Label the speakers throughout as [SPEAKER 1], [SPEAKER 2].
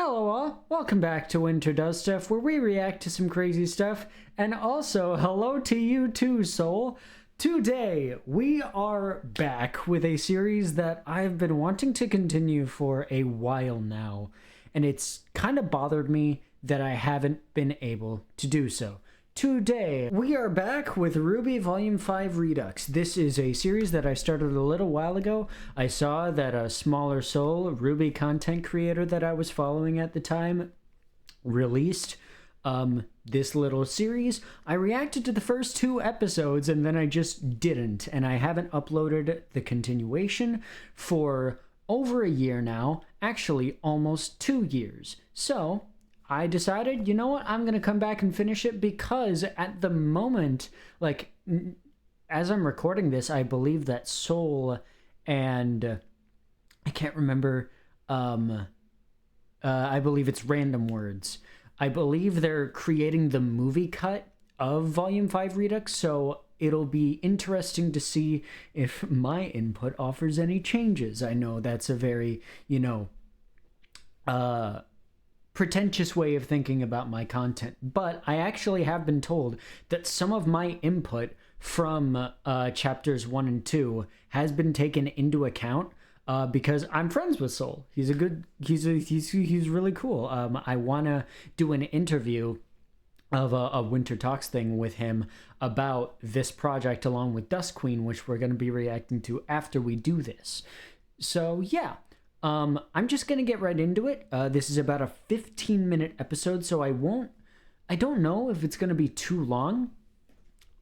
[SPEAKER 1] Hello all, welcome back to Winter Does Stuff, where we react to some crazy stuff, and also hello to you too, Soul. Today, we are back with a series that I've been wanting to continue for a while now, and it's kind of bothered me that I haven't been able to do so. Today, we are back with RWBY Volume 5 Redux. This is a series that I started a little while ago. I saw that a smaller soul, RWBY content creator that I was following at the time, released this little series. I reacted to the first 2 episodes and then I just didn't. And I haven't uploaded the continuation for over a year now. Actually, almost 2 years. So I decided, you know what, I'm going to come back and finish it because at the moment, like, as I'm recording this, I believe that Soul and, I can't remember, I believe it's Random Words. I believe they're creating the movie cut of Volume 5 Redux, so it'll be interesting to see if my input offers any changes. I know that's a very, pretentious way of thinking about my content, but I actually have been told that some of my input from chapters 1 and 2 has been taken into account because I'm friends with Soul. He's really cool. I want to do an interview of a Winter Talks thing with him about this project along with Dust Queen, which we're going to be reacting to after we do this. So yeah. I'm just going to get right into it. This is about a 15-minute episode, so I don't know if it's going to be too long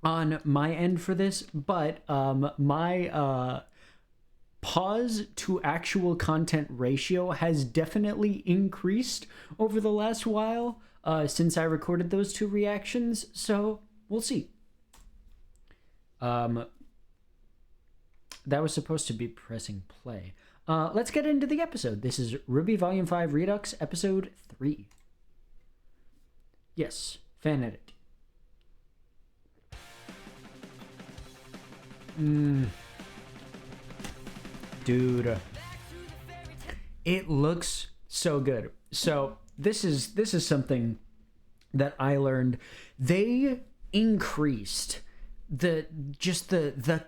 [SPEAKER 1] on my end for this, but my pause to actual content ratio has definitely increased over the last while since I recorded those 2 reactions, so we'll see. That was supposed to be pressing play. Let's get into the episode. This is RWBY Volume 5 Redux, Episode 3. Yes, fan edit. Dude. It looks so good. So, this is something that I learned. They increased the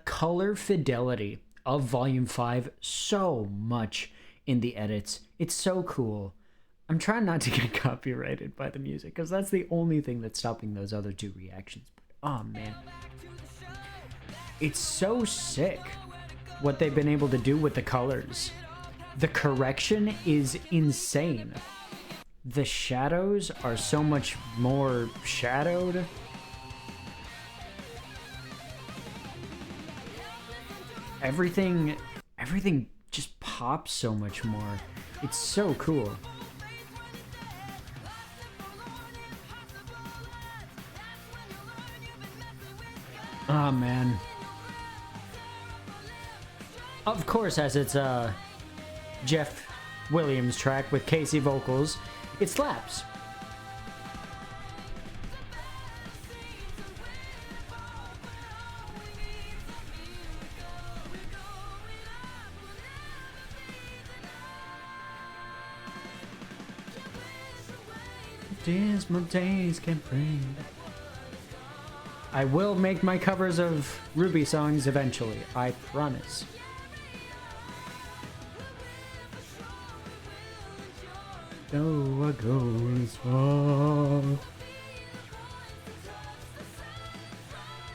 [SPEAKER 1] color fidelity of Volume 5 so much in the edits. It's so cool. I'm trying not to get copyrighted by the music because that's the only thing that's stopping those other 2 reactions. But, oh man, it's so sick what they've been able to do with the colors. The correction is insane. The shadows are so much more shadowed. Everything just pops so much more. It's so cool. Oh man. Of course, as it's a Jeff Williams track with Casey vocals, it slaps. Dismal days can bring. I will make my covers of RWBY songs eventually, I promise. Though I go as far.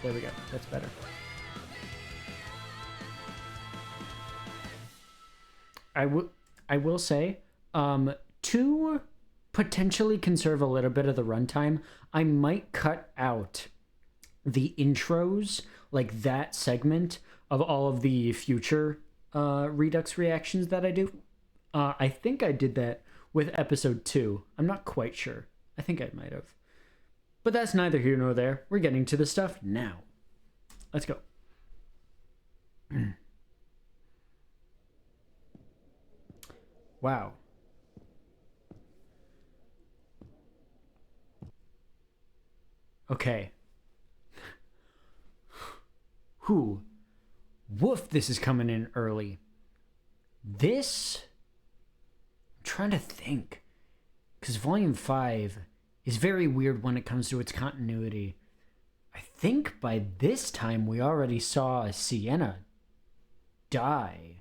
[SPEAKER 1] There we go, that's better. I will say, to potentially conserve a little bit of the runtime, I might cut out the intros, like that segment of all of the future Redux reactions that I do. I think I did that with episode 2. I'm not quite sure. I think I might have. But that's neither here nor there. We're getting to the stuff now. Let's go. Wow. Okay. Woof, this is coming in early. This, I'm trying to think. because Volume 5 is very weird when it comes to its continuity. I think by this time we already saw Sienna die.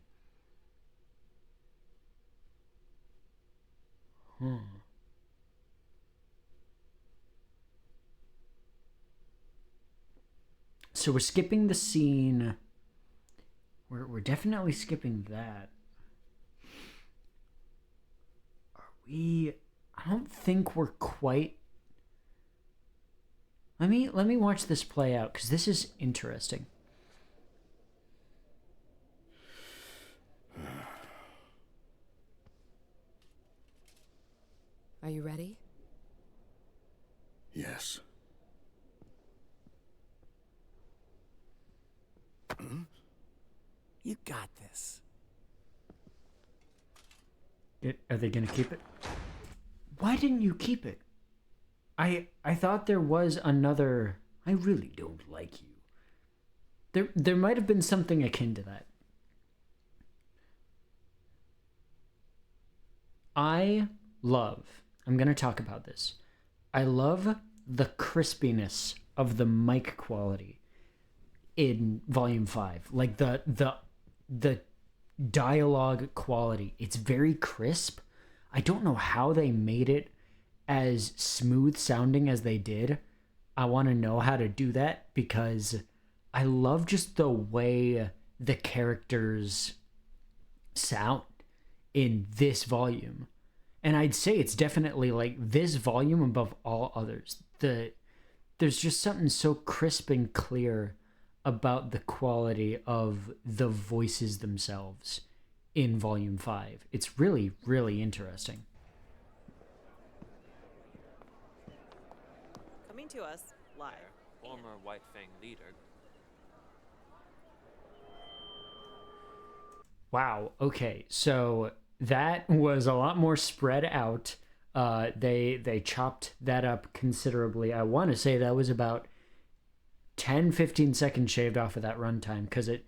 [SPEAKER 1] So we're skipping the scene. We're definitely skipping that. Are we? I don't think we're quite. Let me watch this play out, because this is interesting.
[SPEAKER 2] Are you ready?
[SPEAKER 3] Yes.
[SPEAKER 4] You got this.
[SPEAKER 1] Are they gonna keep it? Why didn't you keep it? I thought there was another. I really don't like you. There might have been something akin to that. I'm gonna talk about this. I love the crispiness of the mic quality in Volume 5. Like the dialogue quality. It's very crisp. I don't know how they made it as smooth sounding as they did. I want to know how to do that, because I love just the way the characters sound in this volume. And I'd say it's definitely like this volume above all others. There's just something so crisp and clear about the quality of the voices themselves in Volume 5. It's really, really interesting.
[SPEAKER 2] Coming to us live.
[SPEAKER 4] Former White Fang leader.
[SPEAKER 1] Wow. Okay. So that was a lot more spread out. They chopped that up considerably. I want to say that was about 10-15 seconds shaved off of that runtime, because it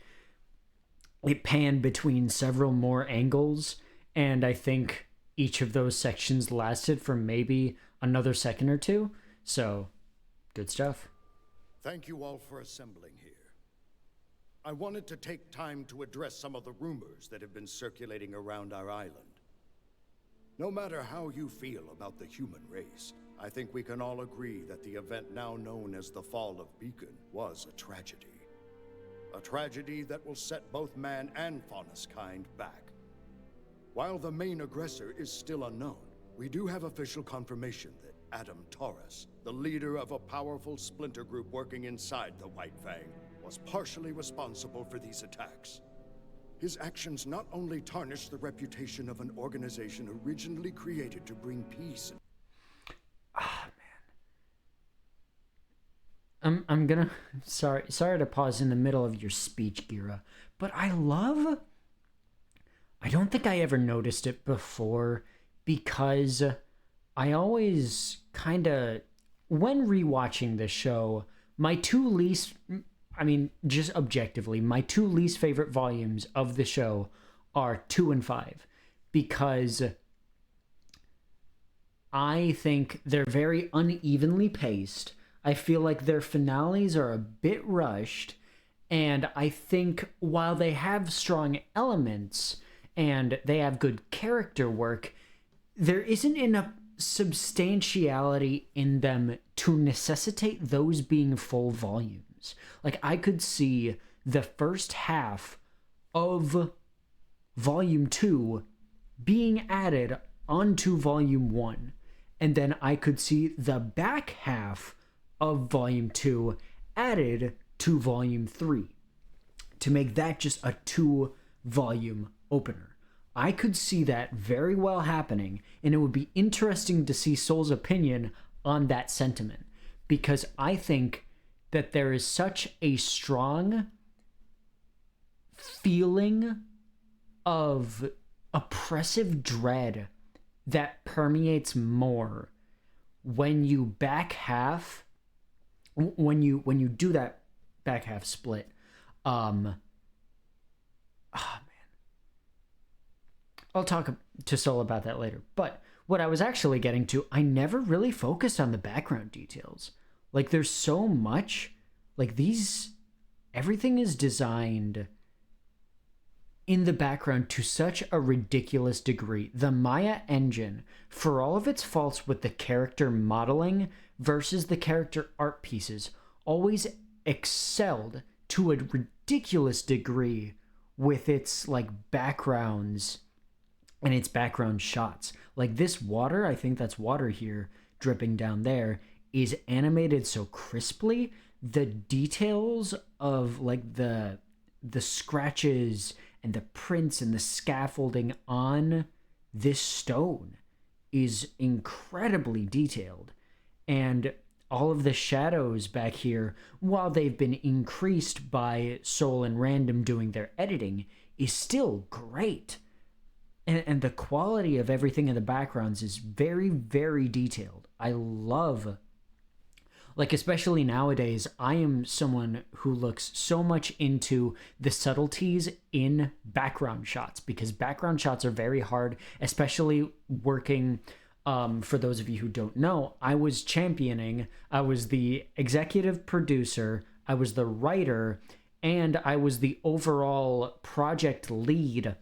[SPEAKER 1] panned between several more angles, and I think each of those sections lasted for maybe another second or two. So good stuff.
[SPEAKER 3] Thank you all for assembling here. I wanted to take time to address some of the rumors that have been circulating around our island. No matter how you feel about the human race, I think we can all agree that the event now known as the Fall of Beacon was a tragedy. A tragedy that will set both man and Faunus kind back. While the main aggressor is still unknown, we do have official confirmation that Adam Taurus, the leader of a powerful splinter group working inside the White Fang, was partially responsible for these attacks. His actions not only tarnish the reputation of an organization originally created to bring peace.
[SPEAKER 1] I'm gonna sorry to pause in the middle of your speech, Gira, but I don't think I ever noticed it before, because I always kind of, when rewatching this show, just objectively, my two least favorite volumes of the show are 2 and 5, because I think they're very unevenly paced. I feel like their finales are a bit rushed, and I think while they have strong elements and they have good character work, there isn't enough substantiality in them to necessitate those being full volumes. Like, I could see the first half of Volume 2 being added onto Volume 1, and then I could see the back half of Volume 2 added to Volume 3 to make that just a 2-volume opener. I could see that very well happening, and it would be interesting to see Soul's opinion on that sentiment, because I think that there is such a strong feeling of oppressive dread that permeates more when you do that back half split. Man, I'll talk to Soul about that later. But what I was actually getting to, I never really focused on the background details. Like, there's so much. Like, everything is designed in the background to such a ridiculous degree. The Maya engine, for all of its faults with the character modeling versus the character art pieces, always excelled to a ridiculous degree with its like backgrounds and its background shots. Like this water, I think that's water here dripping down there, is animated so crisply. The details of like the scratches and the prints and the scaffolding on this stone is incredibly detailed. And all of the shadows back here, while they've been increased by Soul and Random doing their editing, is still great. And the quality of everything in the backgrounds is very, very detailed. I love, like, especially nowadays, I am someone who looks so much into the subtleties in background shots, because background shots are very hard, especially working. For those of you who don't know, I was the executive producer, I was the writer, and I was the overall project lead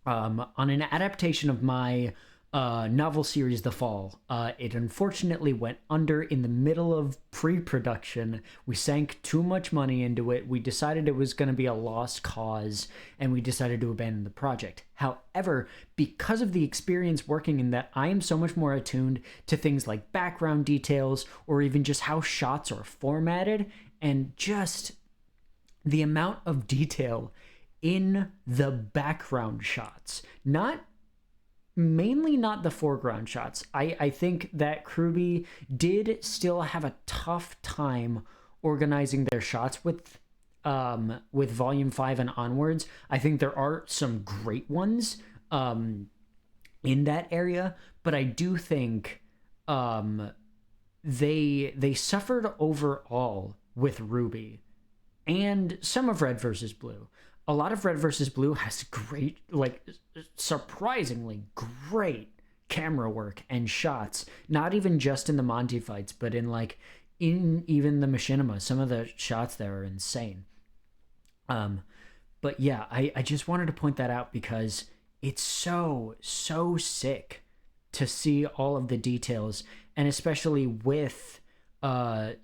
[SPEAKER 1] on an adaptation of my novel series, The Fall. It unfortunately went under in the middle of pre-production. We sank too much money into it. We decided it was going to be a lost cause, and we decided to abandon the project. However, because of the experience working in that, I am so much more attuned to things like background details, or even just how shots are formatted, and just the amount of detail in the background shots. Mainly not the foreground shots. I think that RWBY did still have a tough time organizing their shots with Volume 5 and onwards. I think there are some great ones in that area, but I do think they suffered overall with RWBY and some of Red versus Blue. A lot of Red versus Blue has great, like, surprisingly great camera work and shots. Not even just in the Monty fights, but in even the machinima. Some of the shots there are insane. But yeah, I just wanted to point that out because it's so sick to see all of the details, and especially with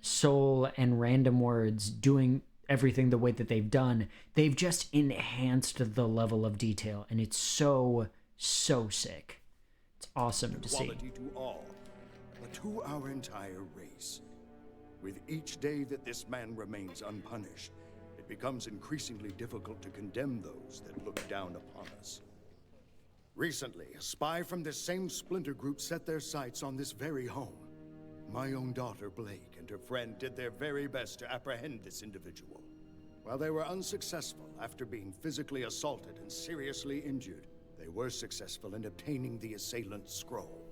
[SPEAKER 1] Soul and Random Words doing everything the way that they've done, they've just enhanced the level of detail, and it's so sick. It's awesome to see.
[SPEAKER 3] Equality to all, but to our entire race. With each day that this man remains unpunished, it becomes increasingly difficult to condemn those that look down upon us. Recently, a spy from this same splinter group set their sights on this very home. My own daughter, Blake, and her friend did their very best to apprehend this individual. While they were unsuccessful after being physically assaulted and seriously injured, they were successful in obtaining the assailant's scroll.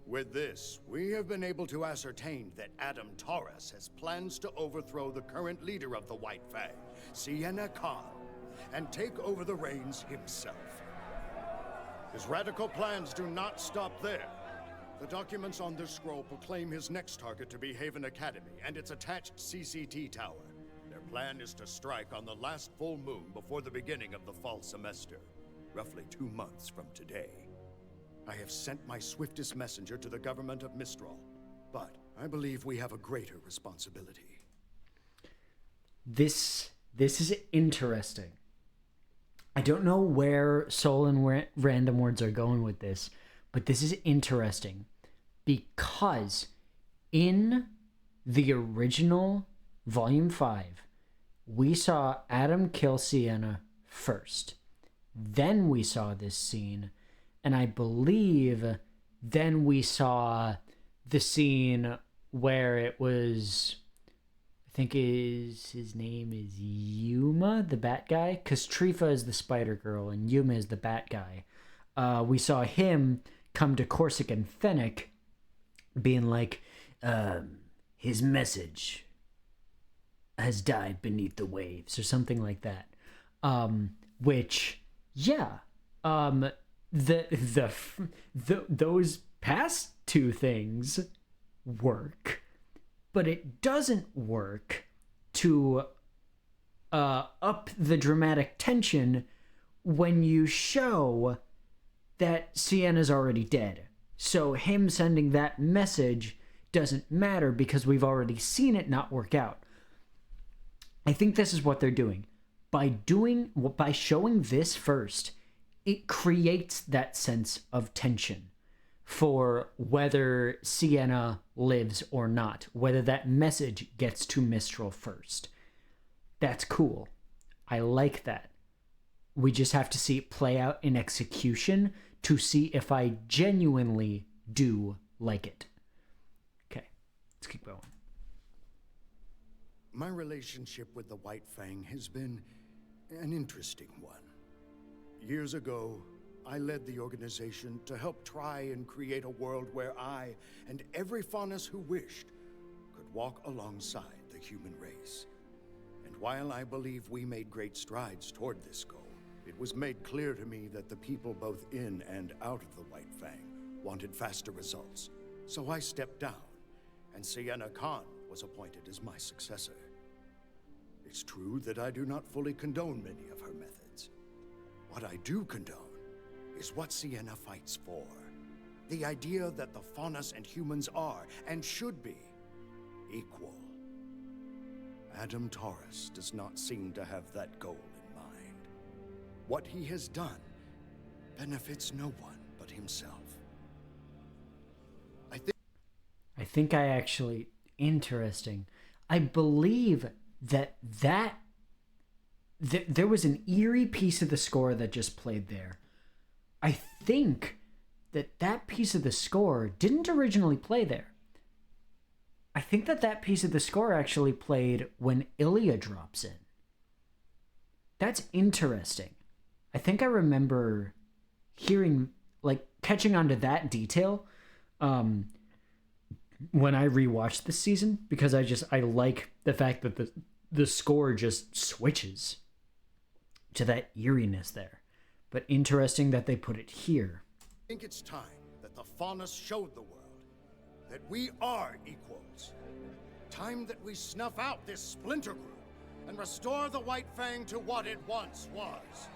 [SPEAKER 3] With this, we have been able to ascertain that Adam Taurus has plans to overthrow the current leader of the White Fang, Sienna Khan, and take over the reins himself. His radical plans do not stop there. The documents on this scroll proclaim his next target to be Haven Academy and its attached CCT tower. Their plan is to strike on the last full moon before the beginning of the fall semester, roughly 2 months from today. I have sent my swiftest messenger to the government of Mistral, but I believe we have a greater responsibility.
[SPEAKER 1] This is interesting. I don't know where Soul and Random Words are going with this, but this is interesting because in the original Volume 5, we saw Adam kill Sienna first. Then we saw this scene, and I believe then we saw the scene where it was, I think his name is Yuma, the Bat Guy, because Trifa is the Spider Girl and Yuma is the Bat Guy. We saw him come to Corsican Fennec being like, his message has died beneath the waves, or something like that. Which, yeah, those past two things work, but it doesn't work to up the dramatic tension when you show that Sienna's already dead. So him sending that message doesn't matter because we've already seen it not work out. I think this is what they're doing. By showing this first, it creates that sense of tension for whether Sienna lives or not, whether that message gets to Mistral first. That's cool. I like that. We just have to see it play out in execution to see if I genuinely do like it. Okay, let's keep going.
[SPEAKER 3] My relationship with the White Fang has been an interesting one. Years ago, I led the organization to help try and create a world where I and every Faunus who wished could walk alongside the human race. And while I believe we made great strides toward this goal, it was made clear to me that the people both in and out of the White Fang wanted faster results. So I stepped down, and Sienna Khan was appointed as my successor. It's true that I do not fully condone many of her methods. What I do condone is what Sienna fights for. The idea that the Faunus and humans are, and should be, equal. Adam Taurus does not seem to have that goal in mind. What he has done benefits no one but himself.
[SPEAKER 1] I think I actually... Interesting. I believe that there was an eerie piece of the score that just played there. I think that piece of the score didn't originally play there. I think that piece of the score actually played when Ilya drops in. That's interesting. I think I remember hearing, like, catching on to that detail when I rewatched this season, because I like the fact that the score just switches to that eeriness there. But interesting that they put it here.
[SPEAKER 3] I think it's time that the Faunus showed the world that we are equals. Time that we snuff out this splinter group and restore the White Fang to what it once was.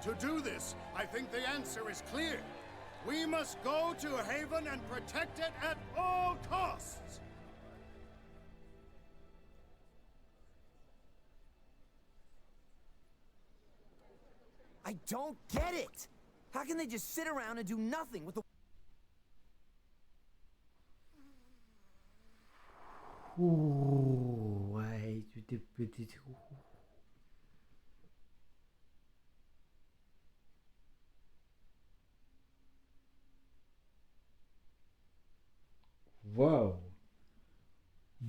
[SPEAKER 3] To do this, I think the answer is clear. We must go to Haven and protect it at all costs.
[SPEAKER 5] I don't get it! How can they just sit around and do nothing with the...
[SPEAKER 1] Ooh, Whoa.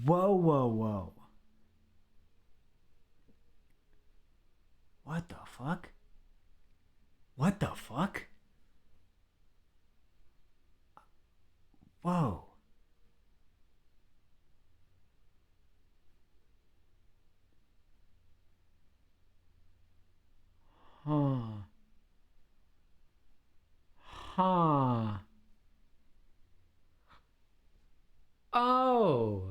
[SPEAKER 1] Whoa, whoa, whoa. What the fuck? What the fuck? Whoa. Huh. Huh. Oh.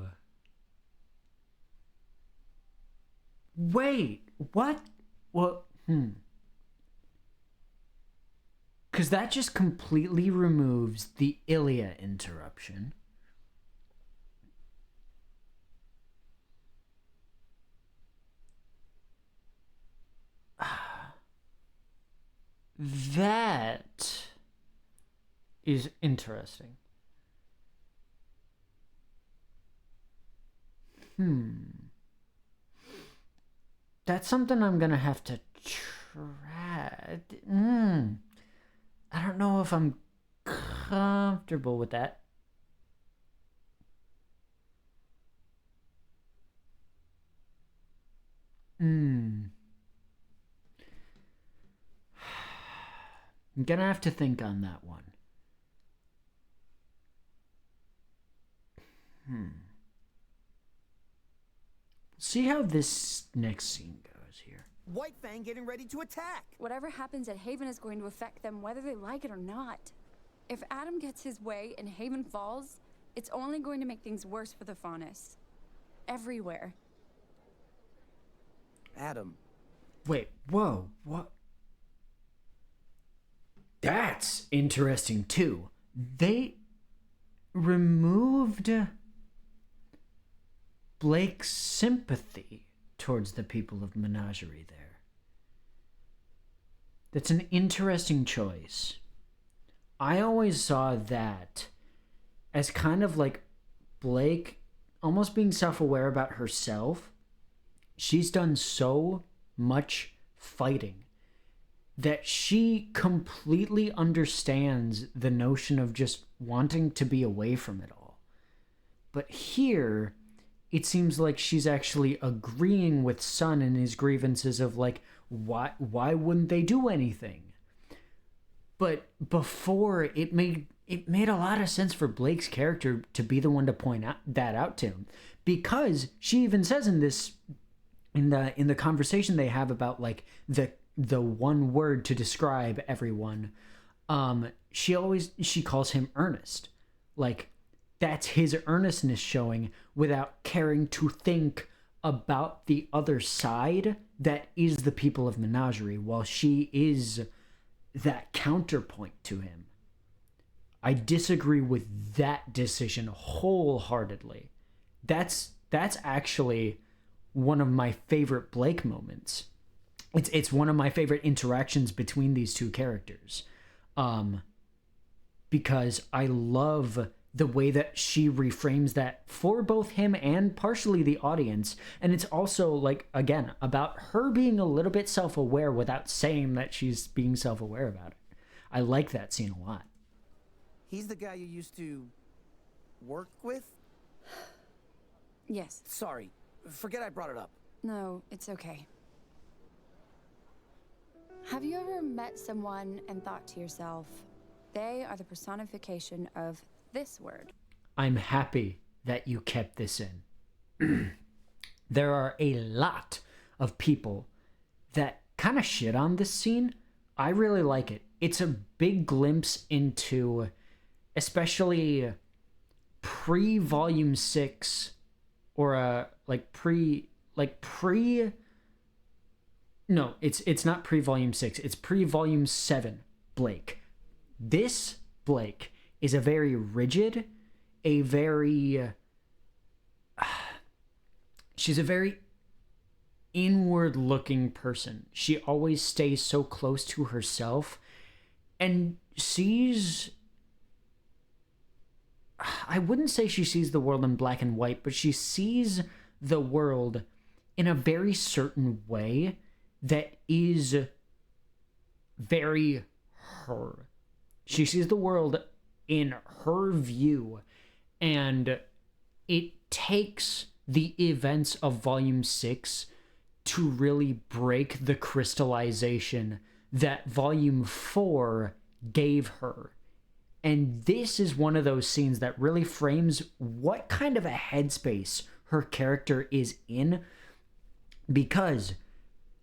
[SPEAKER 1] Wait, what? Well, Because that just completely removes the Ilya interruption. That is interesting. That's something I'm gonna have to try. I don't know if I'm comfortable with that. I'm gonna have to think on that one. See how this next scene goes here.
[SPEAKER 5] White Fang getting ready to attack.
[SPEAKER 6] Whatever happens at Haven is going to affect them whether they like it or not. If Adam gets his way and Haven falls, it's only going to make things worse for the Faunus. Everywhere.
[SPEAKER 5] Adam.
[SPEAKER 1] Wait, whoa, what? That's interesting too. They removed Blake's sympathy towards the people of Menagerie there. That's an interesting choice. I always saw that as kind of like Blake almost being self-aware about herself. She's done so much fighting that she completely understands the notion of just wanting to be away from it all. But here, it seems like she's actually agreeing with Sun and his grievances of like, why wouldn't they do anything? But before, it made a lot of sense for Blake's character to be the one to point that out to him, because she even says in the conversation they have about like the one word to describe everyone, she calls him earnest. Like, that's his earnestness showing without caring to think about the other side that is the people of Menagerie, while she is that counterpoint to him. I disagree with that decision wholeheartedly. That's actually one of my favorite Blake moments. It's one of my favorite interactions between these two characters, because I love the way that she reframes that for both him and partially the audience. And it's also, like, again, about her being a little bit self-aware without saying that she's being self-aware about it. I like that scene a lot.
[SPEAKER 5] He's the guy you used to work with?
[SPEAKER 6] Yes.
[SPEAKER 5] Sorry, forget I brought it up.
[SPEAKER 6] No, it's okay. Have you ever met someone and thought to yourself, they are the personification of this word?
[SPEAKER 1] I'm happy that you kept this in. There are a lot of people that kind of shit on this scene. I really like it. It's a big glimpse into, especially pre-Volume 6, or no, it's not pre-Volume 6, it's pre-Volume 7 Blake. This Blake is a very rigid, she's a very inward-looking person. She always stays so close to herself and sees, I wouldn't say she sees the world in black and white, but she sees the world in a very certain way that is very her. She sees the world in her view, and it takes the events of Volume 6 to really break the crystallization that Volume 4 gave her. And this is one of those scenes that really frames what kind of a headspace her character is in, because,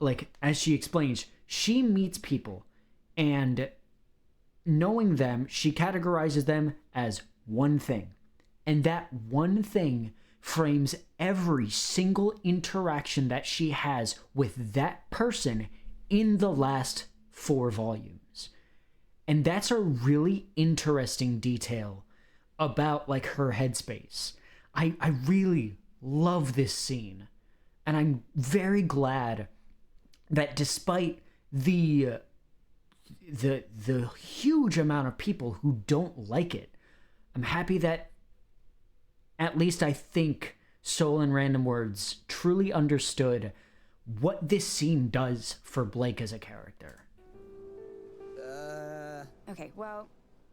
[SPEAKER 1] like, as she explains, she meets people, and knowing them, she categorizes them as one thing. And that one thing frames every single interaction that she has with that person in the last 4 volumes. And that's a really interesting detail about, like, her headspace. I really love this scene. And I'm very glad that despite the huge amount of people who don't like it, I'm happy that at least I think Soul and Random Words truly understood what this scene does for Blake as a character.
[SPEAKER 6] Okay, well,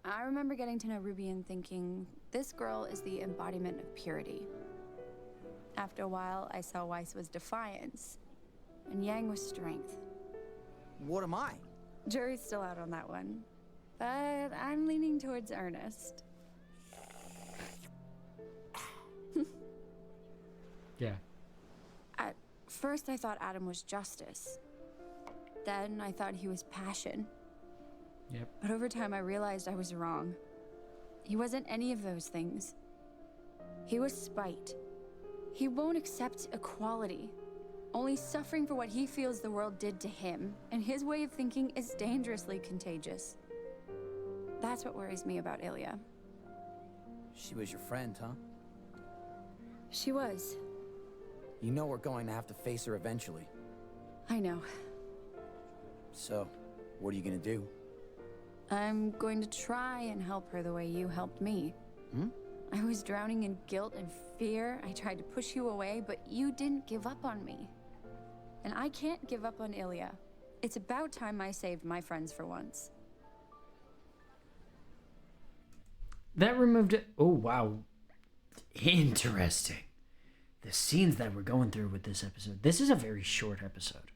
[SPEAKER 6] I remember getting to know Ruby and thinking, this girl is the embodiment of purity. After a while, I saw Weiss was defiance, and Yang was strength.
[SPEAKER 5] What am I?
[SPEAKER 6] Jury's still out on that one, but I'm leaning towards Ernest.
[SPEAKER 1] Yeah.
[SPEAKER 6] At first, I thought Adam was justice, then I thought he was passion.
[SPEAKER 1] Yep.
[SPEAKER 6] But over time I realized I was wrong. He wasn't any of those things. He was spite. He won't accept equality. Only suffering for what he feels the world did to him, and his way of thinking is dangerously contagious. That's what worries me about Ilya.
[SPEAKER 5] She was your friend, huh?
[SPEAKER 6] She was.
[SPEAKER 5] You know we're going to have to face her eventually.
[SPEAKER 6] I know.
[SPEAKER 5] So, what are you gonna do?
[SPEAKER 6] I'm going to try and help her the way you helped me. I was drowning in guilt and fear. I tried to push you away, but you didn't give up on me. And I can't give up on Ilya. It's about time I saved my friends for once.
[SPEAKER 1] That removed it. Oh, wow. Interesting. The scenes that we're going through with this episode. This is a very short episode,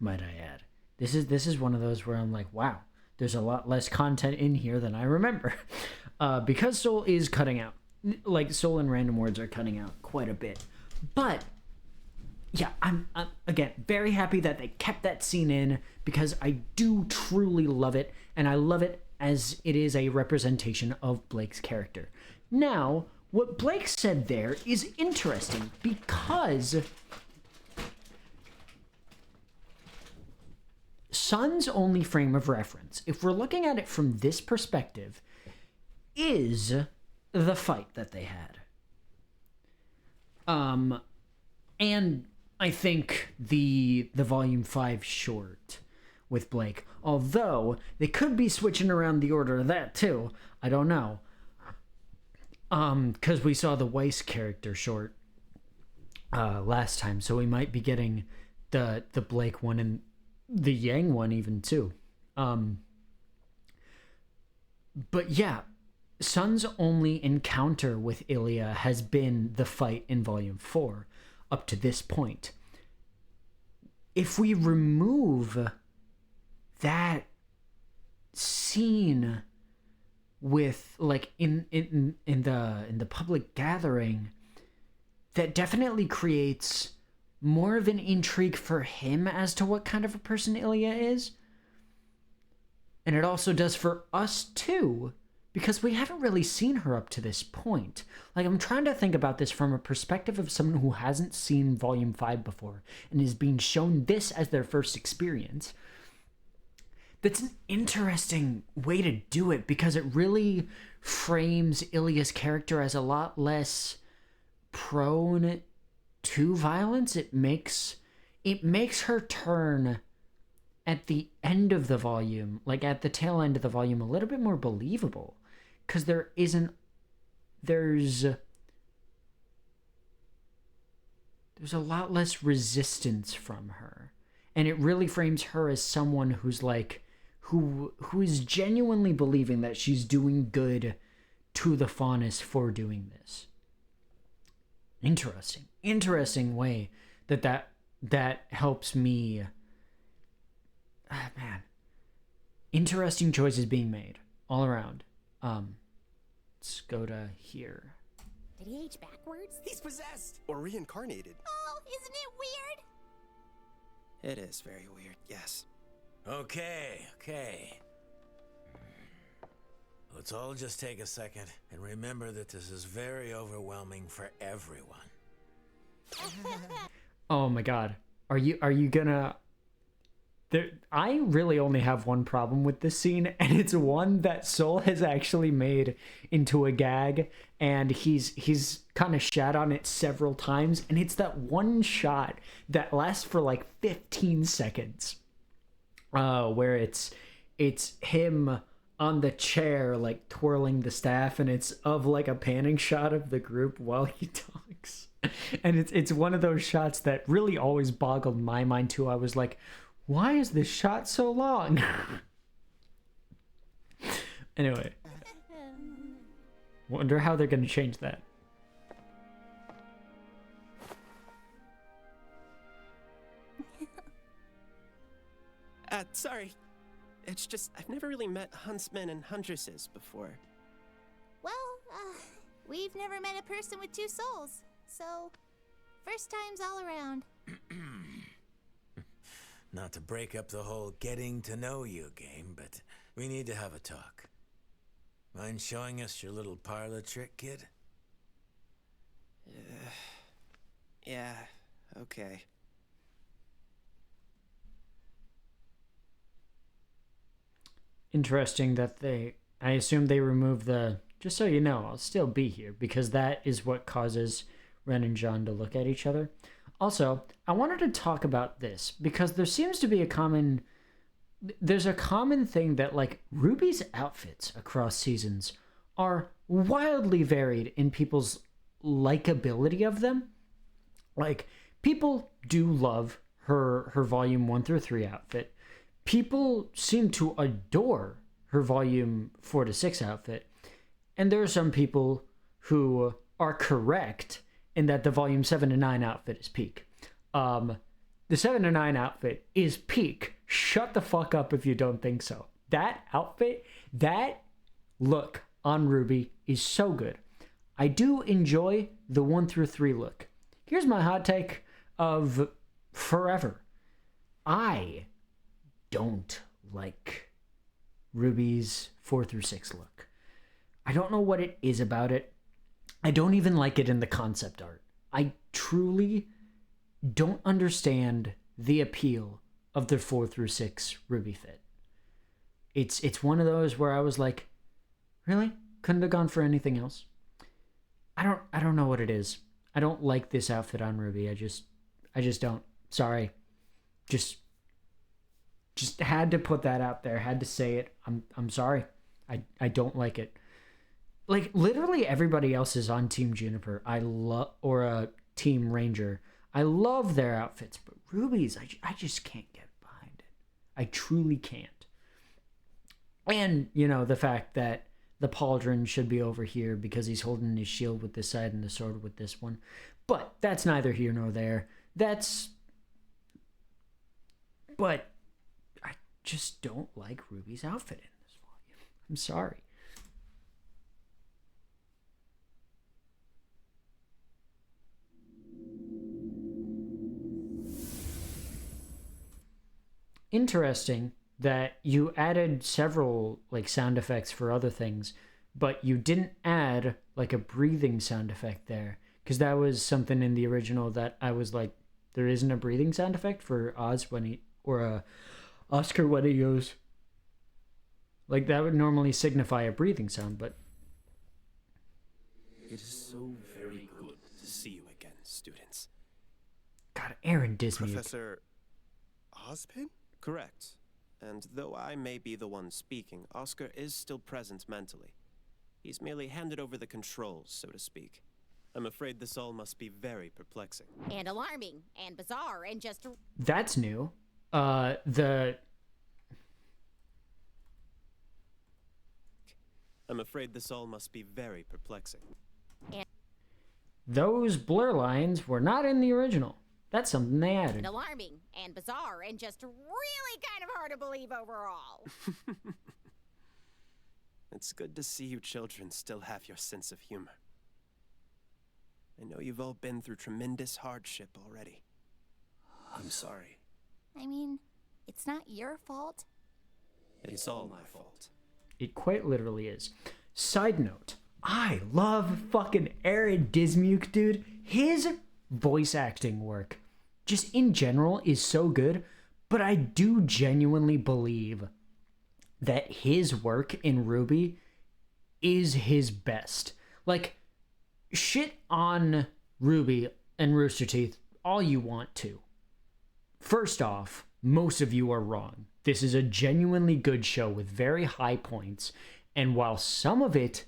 [SPEAKER 1] might I add. This is one of those where I'm like, wow, there's a lot less content in here than I remember. Because Soul is cutting out. Like, Soul and Random Words are cutting out quite a bit. But, yeah, I'm again, very happy that they kept that scene in, because I do truly love it, and I love it as it is a representation of Blake's character. Now, what Blake said there is interesting, because Sun's only frame of reference, if we're looking at it from this perspective, is the fight that they had. And I think the Volume 5 short with Blake, although they could be switching around the order of that too. I don't know. Because we saw the Weiss character short last time, so we might be getting the Blake one and the Yang one even too. But yeah, Sun's only encounter with Ilya has been the fight in Volume 4 up to this point. If we remove that scene with, like, in the public gathering, that definitely creates more of an intrigue for him as to what kind of a person Ilya is. And it also does for us too, because we haven't really seen her up to this point. Like, I'm trying to think about this from a perspective of someone who hasn't seen Volume 5 before and is being shown this as their first experience. That's an interesting way to do it, because it really frames Ilya's character as a lot less prone to violence. It makes her turn at the end of the volume, like at the tail end of the volume, a little bit more believable, because there's a lot less resistance from her, and it really frames her as someone who's like who is genuinely believing that she's doing good to the Faunus for doing this. Interesting way that helps me. Man, interesting choices being made all around. Let's go to here.
[SPEAKER 7] Did he age backwards?
[SPEAKER 8] He's possessed or reincarnated.
[SPEAKER 7] Oh, isn't it weird?
[SPEAKER 8] It is very weird, yes.
[SPEAKER 9] Okay. Let's all just take a second and remember that this is very overwhelming for everyone.
[SPEAKER 1] Oh my god. Are you gonna... I really only have one problem with this scene, and it's one that Soul has actually made into a gag, and he's kind of shat on it several times, and it's that one shot that lasts for like 15 seconds, where it's him on the chair, like twirling the staff, and it's of like a panning shot of the group while he talks. And it's one of those shots that really always boggled my mind too. I was like, why is this shot so long? Anyway. Wonder how they're going to change that.
[SPEAKER 8] Sorry. It's just, I've never really met huntsmen and huntresses before.
[SPEAKER 7] Well, we've never met a person with two souls, so first times all around.
[SPEAKER 9] Not to break up the whole getting to know you game, but we need to have a talk. Mind showing us your little parlor trick, kid?
[SPEAKER 8] Yeah, okay.
[SPEAKER 1] Interesting that I assume they removed the, just so you know, I'll still be here, because that is what causes Ren and John to look at each other. Also, I wanted to talk about this because there seems to be there's a common thing that, like, RWBY's outfits across seasons are wildly varied in people's likability of them. Like, people do love her volume 1 through 3 outfit. People seem to adore her volume 4 to 6 outfit. And there are some people who are correct in that the volume 7 to 9 outfit is peak. The 7 to 9 outfit is peak. Shut the fuck up if you don't think so. That outfit, that look on RWBY is so good. I do enjoy the 1 through 3 look. Here's my hot take of forever. I don't like RWBY's 4 through 6 look. I don't know what it is about it. I don't even like it in the concept art. I truly don't understand the appeal of the 4 through 6 RWBY fit. It's one of those where I was like, really? Couldn't have gone for anything else. I don't know what it is. I don't like this outfit on RWBY. I just don't. Sorry. Just had to put that out there. Had to say it. I'm sorry. I don't like it. Like, literally everybody else is on Team Juniper. Or Team Ranger. I love their outfits, but RWBY's, I just can't get behind it. I truly can't. And, you know, the fact that the pauldron should be over here because he's holding his shield with this side and the sword with this one. But that's neither here nor there. But I just don't like RWBY's outfit in this volume. I'm sorry. Interesting that you added several, like, sound effects for other things, but you didn't add, like, a breathing sound effect there, because that was something in the original that I was like, there isn't a breathing sound effect for Oz or Oscar when he goes, like, that would normally signify a breathing sound, but
[SPEAKER 8] It is so very good to see you again, students.
[SPEAKER 1] God, Aaron Disney.
[SPEAKER 10] Professor Ozpin?
[SPEAKER 8] Correct. And though I may be the one speaking, Oscar is still present mentally. He's merely handed over the controls, so to speak. I'm afraid this all must be very perplexing.
[SPEAKER 7] And alarming, and bizarre, and just...
[SPEAKER 1] That's new.
[SPEAKER 8] I'm afraid this all must be very perplexing.
[SPEAKER 1] Those blur lines were not in the original. That's something they added.
[SPEAKER 7] And alarming, and bizarre, and just really kind of hard to believe overall.
[SPEAKER 8] It's good to see you children still have your sense of humor. I know you've all been through tremendous hardship already. I'm sorry.
[SPEAKER 7] I mean, it's not your fault.
[SPEAKER 8] It's all my fault.
[SPEAKER 1] It quite literally is. Side note, I love fucking Aaron Dismuke, dude. His voice acting work, just in general, is so good, but I do genuinely believe that his work in RWBY is his best. Like, shit on RWBY and Rooster Teeth all you want to. First off, most of you are wrong. This is a genuinely good show with very high points, and while some of it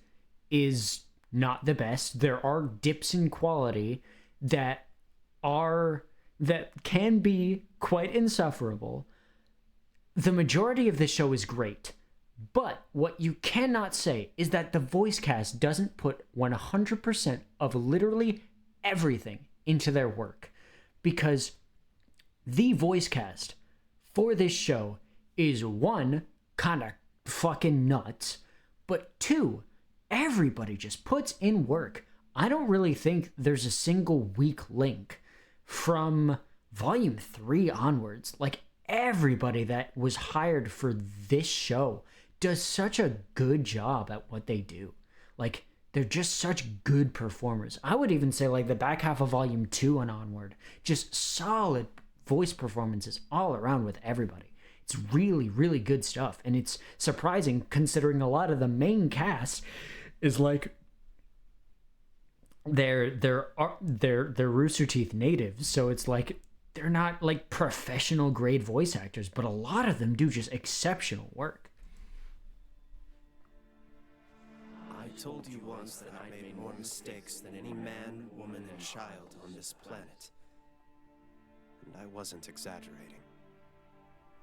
[SPEAKER 1] is not the best, there are dips in quality that can be quite insufferable. The majority of this show is great, but what you cannot say is that the voice cast doesn't put 100% of literally everything into their work, because the voice cast for this show is, one, kind of fucking nuts, but two, everybody just puts in work. I don't really think there's a single weak link from volume 3 onwards. Like, everybody that was hired for this show does such a good job at what they do. Like, they're just such good performers. I would even say, like, the back half of Volume 2 and onward, just solid voice performances all around with everybody. It's really, really good stuff. And it's surprising considering a lot of the main cast is like they're Rooster Teeth natives, so it's like they're not like professional grade voice actors, but a lot of them do just exceptional work.
[SPEAKER 8] I told you once that I made more mistakes than any man, woman, and child on this planet. And I wasn't exaggerating.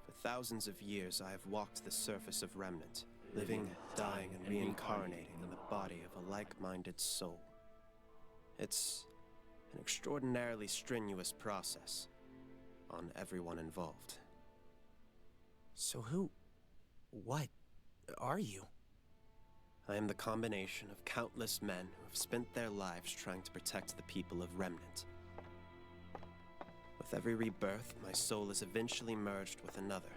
[SPEAKER 8] For thousands of years, I have walked the surface of Remnant, living, dying, and reincarnating in the body of a like-minded soul. It's an extraordinarily strenuous process on everyone involved.
[SPEAKER 5] So what are you?
[SPEAKER 8] I am the combination of countless men who have spent their lives trying to protect the people of Remnant. With every rebirth, my soul is eventually merged with another.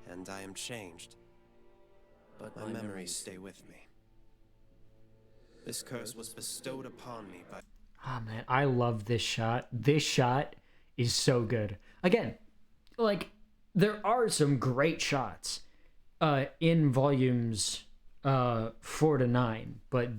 [SPEAKER 8] And I am changed. But my memories stay with me. This curse was bestowed upon me by...
[SPEAKER 1] Oh man, I love this shot. This shot is so good. Again, like, there are some great shots in volumes 4 to 9, but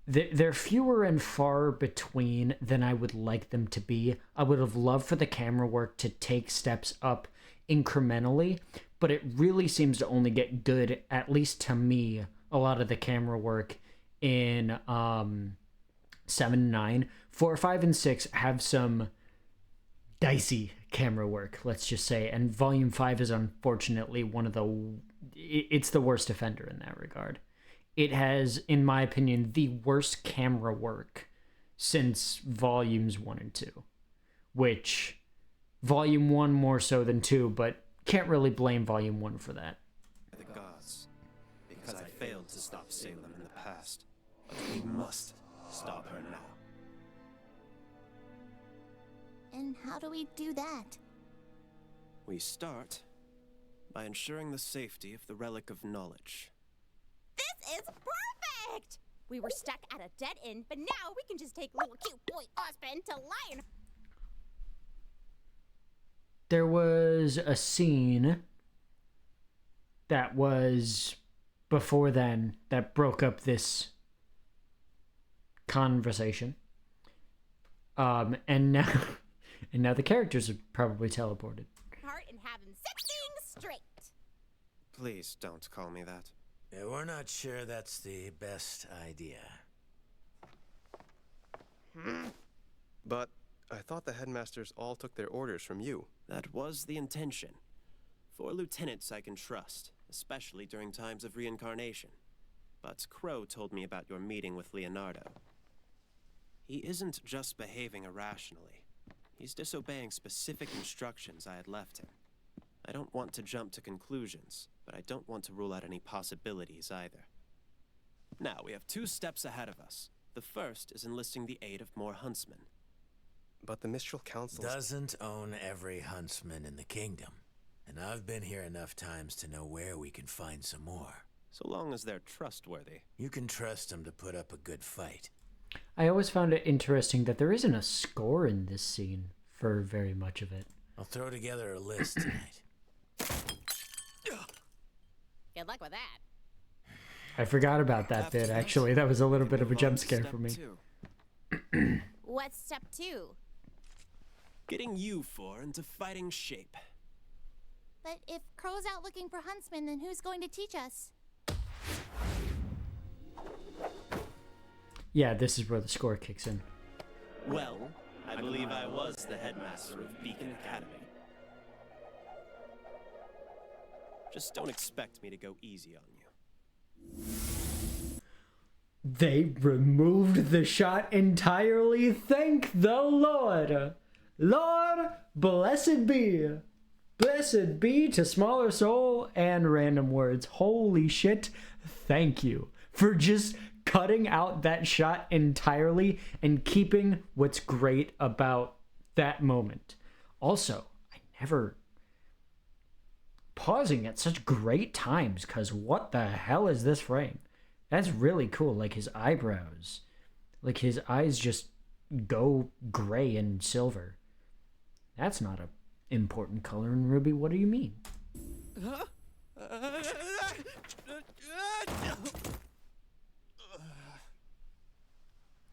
[SPEAKER 1] they're fewer and far between than I would like them to be. I would have loved for the camera work to take steps up incrementally, but it really seems to only get good, at least to me, a lot of the camera work in 7 and 9. 4, 5, and 6 have some dicey camera work, let's just say, and volume 5 is unfortunately it's the worst offender in that regard. It has, in my opinion, the worst camera work since volumes 1 and 2, which volume 1 more so than 2, but can't really blame volume 1 for that.
[SPEAKER 8] The gods, because I failed to stop Salem in the past, but we must stop her now.
[SPEAKER 11] And how do we do that?
[SPEAKER 8] We start by ensuring the safety of the Relic of Knowledge.
[SPEAKER 7] This is perfect! We were stuck at a dead end, but now we can just take little cute boy Osmond to Lion.
[SPEAKER 1] There was a scene that was before then that broke up this conversation. And now the characters are probably teleported.
[SPEAKER 7] Heart and have him 6 things straight.
[SPEAKER 8] Please don't call me that.
[SPEAKER 9] Yeah, we're not sure that's the best idea.
[SPEAKER 10] But I thought the headmasters all took their orders from you.
[SPEAKER 8] That was the intention. 4 lieutenants I can trust, especially during times of reincarnation. But Crow told me about your meeting with Leonardo. He isn't just behaving irrationally. He's disobeying specific instructions I had left him. I don't want to jump to conclusions, but I don't want to rule out any possibilities either. Now, we have 2 steps ahead of us. The first is enlisting the aid of more huntsmen.
[SPEAKER 10] But the Mistral Council
[SPEAKER 9] doesn't own every huntsman in the kingdom. And I've been here enough times to know where we can find some more.
[SPEAKER 8] So long as they're trustworthy.
[SPEAKER 9] You can trust them to put up a good fight.
[SPEAKER 1] I always found it interesting that there isn't a score in this scene for very much of it.
[SPEAKER 9] I'll throw together a list tonight.
[SPEAKER 7] Good luck with that.
[SPEAKER 1] I forgot about that bit, actually. That was a little bit of a jump scare for me.
[SPEAKER 7] What's step 2?
[SPEAKER 8] Getting you 4 into fighting shape.
[SPEAKER 11] But if Crow's out looking for huntsmen, then who's going to teach us?
[SPEAKER 1] Yeah, this is where the score kicks in.
[SPEAKER 8] Well, I believe I was the headmaster of Beacon Academy. Just don't expect me to go easy on you.
[SPEAKER 1] They removed the shot entirely. Thank the Lord. Lord, blessed be. Blessed be to Smaller Soul and Random Words. Holy shit. Thank you for just cutting out that shot entirely and keeping what's great about that moment. Also, I ever pausing at such great times, because what the hell is this frame? That's really cool. Like his eyebrows, like his eyes just go gray and silver. That's not a important color in RWBY. What do you mean?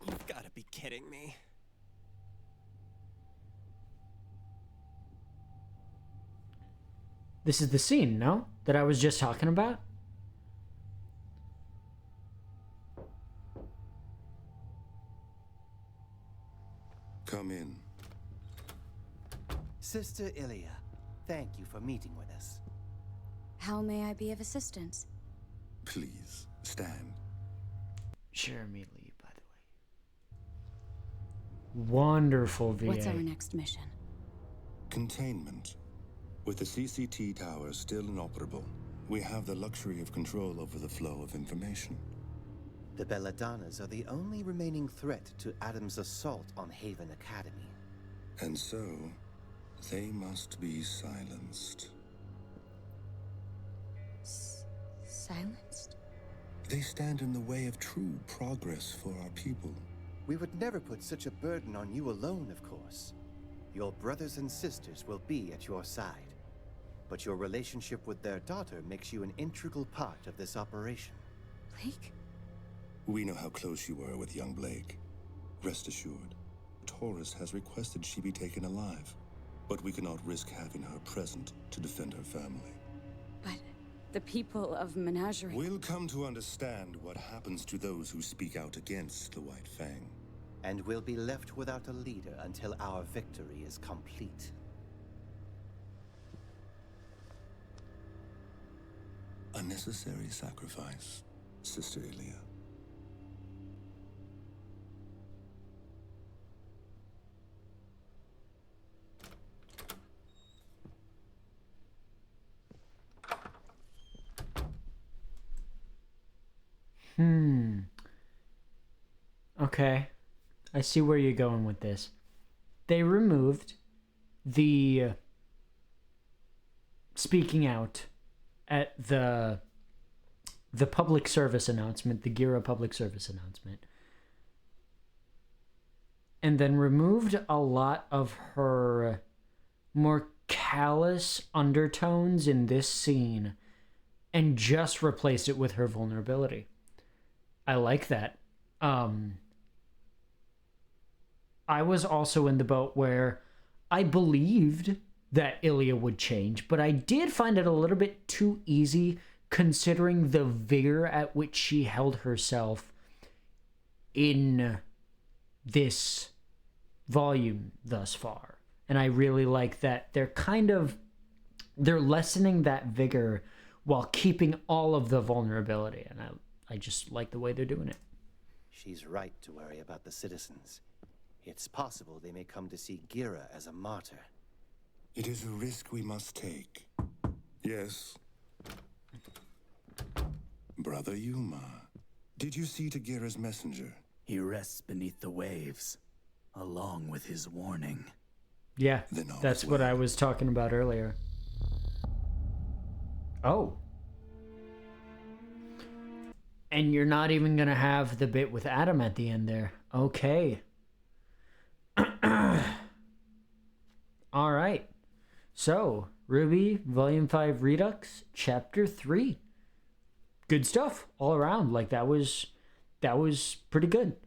[SPEAKER 8] You've got to be kidding me.
[SPEAKER 1] This is the scene, no? That I was just talking about?
[SPEAKER 12] Come in.
[SPEAKER 5] Sister Ilya, thank you for meeting with us.
[SPEAKER 6] How may I be of assistance?
[SPEAKER 12] Please, stand.
[SPEAKER 1] Jeremy Lee, by the way. Wonderful VA.
[SPEAKER 6] What's our next mission?
[SPEAKER 12] Containment. With the CCT tower still inoperable, we have the luxury of control over the flow of information.
[SPEAKER 5] The Belladonnas are the only remaining threat to Adam's assault on Haven Academy.
[SPEAKER 12] And so, they must be silenced.
[SPEAKER 6] Silenced?
[SPEAKER 12] They stand in the way of true progress for our people.
[SPEAKER 5] We would never put such a burden on you alone, of course. Your brothers and sisters will be at your side. But your relationship with their daughter makes you an integral part of this operation.
[SPEAKER 6] Blake?
[SPEAKER 12] We know how close you were with young Blake. Rest assured, Taurus has requested she be taken alive, but we cannot risk having her present to defend her family.
[SPEAKER 6] But the people of Menagerie...
[SPEAKER 12] We'll come to understand what happens to those who speak out against the White Fang.
[SPEAKER 5] And we'll be left without a leader until our victory is complete.
[SPEAKER 12] A necessary sacrifice, Sister Ilya.
[SPEAKER 1] Okay. I see where you're going with this. They removed the speaking out at the public service announcement, the Gira public service announcement, and then removed a lot of her more callous undertones in this scene and just replaced it with her vulnerability. I like that. I was also in the boat where I believed that Ilya would change, but I did find it a little bit too easy considering the vigor at which she held herself in this volume thus far. And I really like that they're lessening that vigor while keeping all of the vulnerability. And I just like the way they're doing it.
[SPEAKER 5] She's right to worry about the citizens. It's possible they may come to see Gira as a martyr.
[SPEAKER 12] It is a risk we must take. Yes. Brother Yuma, did you see to Gira's messenger?
[SPEAKER 13] He rests beneath the waves, along with his warning.
[SPEAKER 1] Yeah, that's what I was talking about earlier. Oh. And you're not even going to have the bit with Adam at the end there. Okay. All right. So, RWBY, Volume 5 Redux, Chapter 3. Good stuff all around. Like, that was pretty good.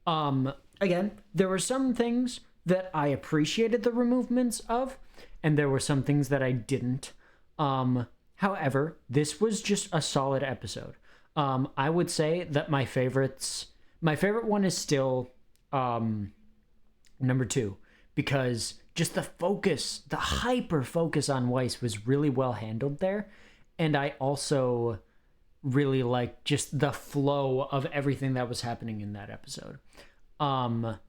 [SPEAKER 1] Again, there were some things that I appreciated the removements of, and there were some things that I didn't. However, this was just a solid episode. I would say that my favorite one is still number 2, because just the hyper focus on Weiss was really well handled there. And I also really liked just the flow of everything that was happening in that episode. And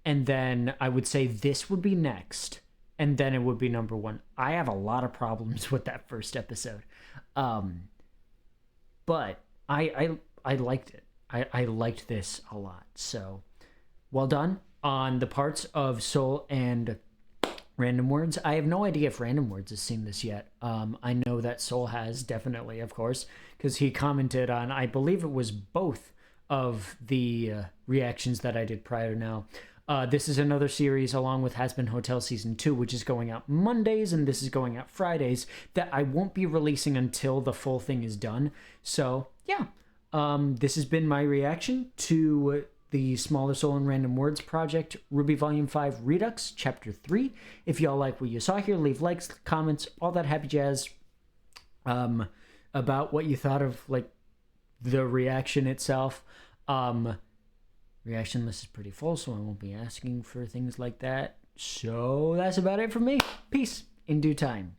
[SPEAKER 1] then I would say this would be next, and then it would be number 1. I have a lot of problems with that first episode. But I liked it. I liked this a lot. So well done on the parts of Soul and Random Words. I have no idea if Random Words has seen this yet. I know that Soul has, definitely, of course, because he commented on, I believe it was both of the reactions that I did prior to now. This is another series along with Has Been Hotel Season 2, which is going out Mondays, and this is going out Fridays, that I won't be releasing until the full thing is done. So, yeah. This has been my reaction to the Smaller Soul and Random Words project, RWBY Volume 5 Redux, Chapter 3. If y'all like what you saw here, leave likes, comments, all that happy jazz about what you thought of, like, the reaction itself. Reaction list is pretty full, so I won't be asking for things like that. So that's about it for me. Peace in due time.